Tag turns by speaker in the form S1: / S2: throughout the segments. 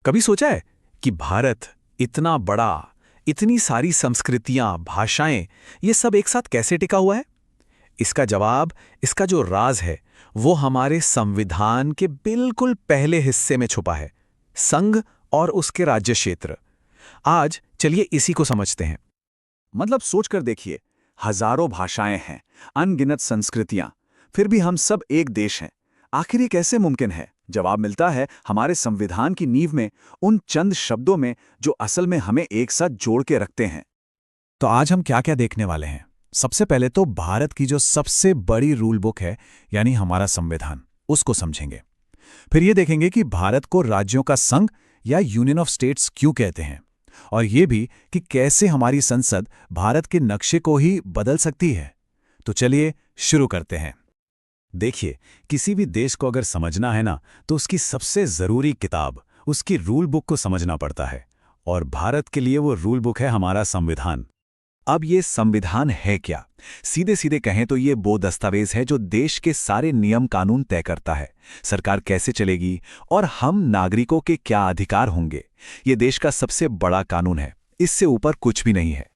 S1: कभी सोचा है कि भारत इतना बड़ा, इतनी सारी संस्कृतियां, भाषाएं, ये सब एक साथ कैसे टिका हुआ है? इसका जवाब, इसका जो राज है, वो हमारे संविधान के बिल्कुल पहले हिस्से में छुपा है, संघ और उसके राज्य क्षेत्र। आज चलिए इसी को समझते हैं।
S2: मतलब सोचकर देखिए, हजारों भाषाएं हैं, अनगिनत संस्कृतियां, फिर भी हम सब एक देश हैं। आखिर ये कैसे मुमकिन है? जवाब मिलता है हमारे संविधान की नींव में, उन चंद शब्दों में जो असल में हमें एक साथ जोड़ के रखते हैं।
S3: तो आज हम क्या क्या देखने वाले हैं? सबसे पहले तो भारत की जो सबसे बड़ी रूल बुक है, यानी हमारा संविधान, उसको समझेंगे। फिर ये देखेंगे कि भारत को राज्यों का संघ या यूनियन ऑफ स्टेट्स क्यों कहते हैं, और ये भी कि कैसे हमारी संसद भारत के नक्शे को ही बदल सकती है। तो चलिए शुरू करते हैं। देखिए, किसी भी देश को अगर समझना है ना, तो उसकी सबसे जरूरी किताब, उसकी रूल बुक को समझना पड़ता है। और भारत के लिए वो रूल बुक है हमारा संविधान।
S2: अब ये संविधान है क्या? सीधे सीधे कहें तो ये वो दस्तावेज है जो देश के सारे नियम कानून तय करता है। सरकार कैसे चलेगी और हम नागरिकों के क्या अधिकार होंगे। ये देश का सबसे बड़ा कानून है, इससे ऊपर कुछ भी नहीं है।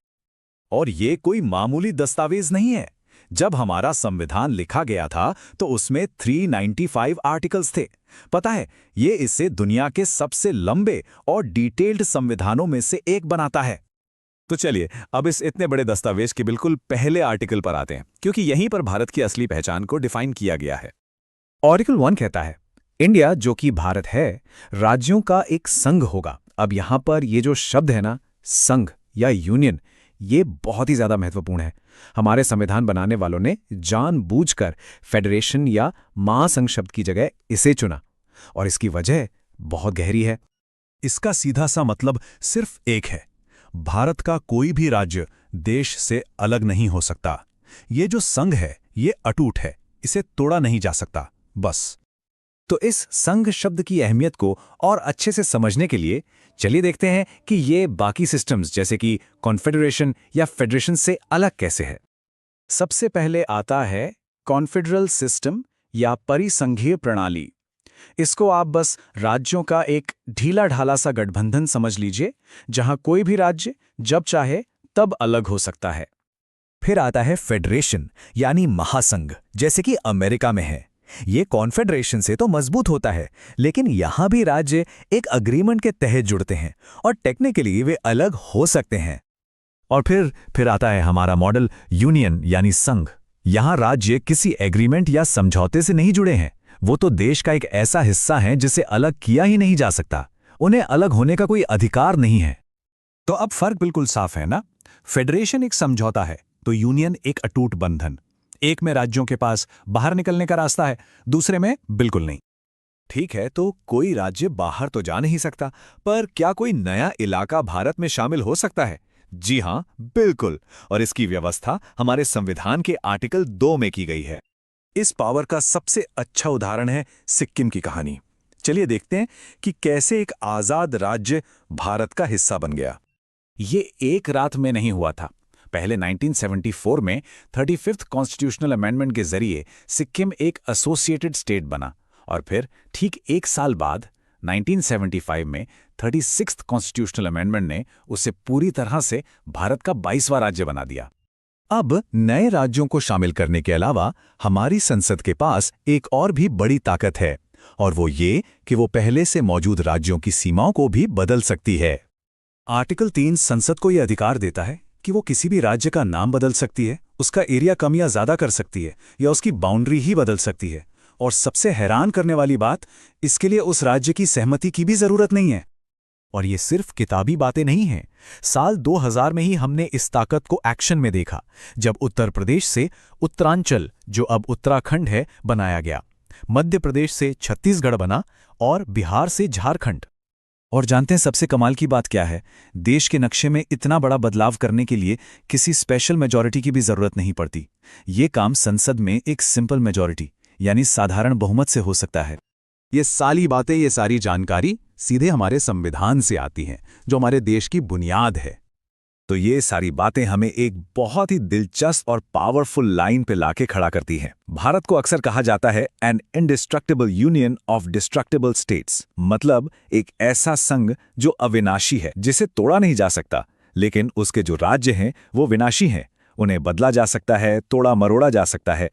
S3: और ये कोई मामूली दस्तावेज नहीं है। जब हमारा संविधान लिखा गया था तो उसमें 395 आर्टिकल्स थे। पता है, ये इसे दुनिया के सबसे लंबे और डिटेल्ड संविधानों में से एक बनाता है। तो चलिए अब इस इतने बड़े दस्तावेज के बिल्कुल पहले आर्टिकल पर आते हैं, क्योंकि यहीं पर भारत की असली पहचान को डिफाइन किया गया है।
S1: आर्टिकल 1 कहता है, इंडिया, जो कि भारत है, राज्यों का एक संघ होगा। अब यहां पर ये जो शब्द है ना, संघ या यूनियन, ये बहुत ही ज्यादा महत्वपूर्ण है। हमारे संविधान बनाने वालों ने जानबूझकर फेडरेशन या महासंघ शब्द की जगह इसे चुना, और इसकी वजह बहुत गहरी है।
S3: इसका सीधा सा मतलब सिर्फ एक है, भारत का कोई भी राज्य देश से अलग नहीं हो सकता। ये जो संघ है, ये अटूट है, इसे तोड़ा नहीं जा सकता, बस।
S1: तो इस संघ शब्द की अहमियत को और अच्छे से समझने के लिए चलिए देखते हैं कि ये बाकी सिस्टम्स जैसे कि कॉन्फेडरेशन या फेडरेशन से अलग कैसे है। सबसे पहले आता है कॉन्फेडरल सिस्टम या परिसंघीय प्रणाली। इसको आप बस राज्यों का एक ढीला ढाला सा गठबंधन समझ लीजिए, जहां कोई भी राज्य जब चाहे तब अलग हो सकता है।
S3: फिर आता है फेडरेशन यानी महासंघ, जैसे कि अमेरिका में है। ये कॉन्फेडरेशन से तो मजबूत होता है, लेकिन यहां भी राज्य एक अग्रीमेंट के तहत जुड़ते हैं और टेक्निकली वे अलग हो सकते हैं। और फिर आता है हमारा मॉडल यूनियन यानी संघ। यहां राज्य किसी एग्रीमेंट या समझौते से नहीं जुड़े हैं, वो तो देश का एक ऐसा हिस्सा है जिसे अलग किया ही नहीं जा सकता। उन्हें अलग होने का कोई अधिकार नहीं है। तो अब फर्क बिल्कुल साफ है ना? फेडरेशन एक समझौता है, तो यूनियन एक अटूट बंधन। एक में राज्यों के पास बाहर निकलने का रास्ता है, दूसरे में बिल्कुल नहीं। ठीक है, तो कोई राज्य बाहर तो जा नहीं सकता, पर क्या कोई नया इलाका भारत में शामिल हो सकता है? जी हां, बिल्कुल। और इसकी व्यवस्था हमारे संविधान के आर्टिकल 2 में की गई है। इस पावर का सबसे अच्छा उदाहरण है सिक्किम की कहानी। चलिए देखते हैं कि कैसे एक आजाद राज्य भारत का हिस्सा बन गया। ये एक रात में नहीं हुआ था। पहले 1974 में 35th कॉन्स्टिट्यूशनल अमेंडमेंट के जरिए सिक्किम एक एसोसिएटेड स्टेट बना, और फिर ठीक एक साल बाद 1975 में 36th कॉन्स्टिट्यूशनल अमेंडमेंट ने उसे पूरी तरह से भारत का 22वां राज्य बना दिया। अब नए राज्यों को शामिल करने के अलावा हमारी संसद के पास एक और भी बड़ी ताकत है, और वो ये कि वो पहले से मौजूद राज्यों की सीमाओं को भी बदल सकती है। आर्टिकल 3 संसद को यह अधिकार देता है कि वो किसी भी राज्य का नाम बदल सकती है, उसका एरिया कम या ज्यादा कर सकती है, या उसकी बाउंड्री ही बदल सकती है। और सबसे हैरान करने वाली बात, इसके लिए उस राज्य की सहमति की भी जरूरत नहीं है। और ये सिर्फ किताबी बातें नहीं हैं। साल 2000 में ही हमने इस ताकत को एक्शन में देखा, जब उत्तर प्रदेश से उत्तरांचल, जो अब उत्तराखंड है, बनाया गया। मध्य प्रदेश से छत्तीसगढ़ बना और बिहार से झारखंड। और जानते हैं सबसे कमाल की बात क्या है? देश के नक्शे में इतना बड़ा बदलाव करने के लिए किसी स्पेशल मेजॉरिटी की भी जरूरत नहीं पड़ती। ये काम संसद में एक सिंपल मेजॉरिटी यानी साधारण बहुमत से हो सकता है। ये सारी बातें, ये सारी जानकारी सीधे हमारे संविधान से आती हैं, जो हमारे देश की बुनियाद है।
S1: तो ये सारी बातें हमें एक बहुत ही दिलचस्प और पावरफुल लाइन पे लाके खड़ा करती हैं। भारत को अक्सर कहा जाता है an indestructible union of destructible states, मतलब एक ऐसा संघ जो अविनाशी है, जिसे तोड़ा नहीं जा सकता, लेकिन उसके जो राज्य हैं वो विनाशी हैं। उन्हें बदला जा सकता है, तोड़ा मरोड़ा जा सकता है,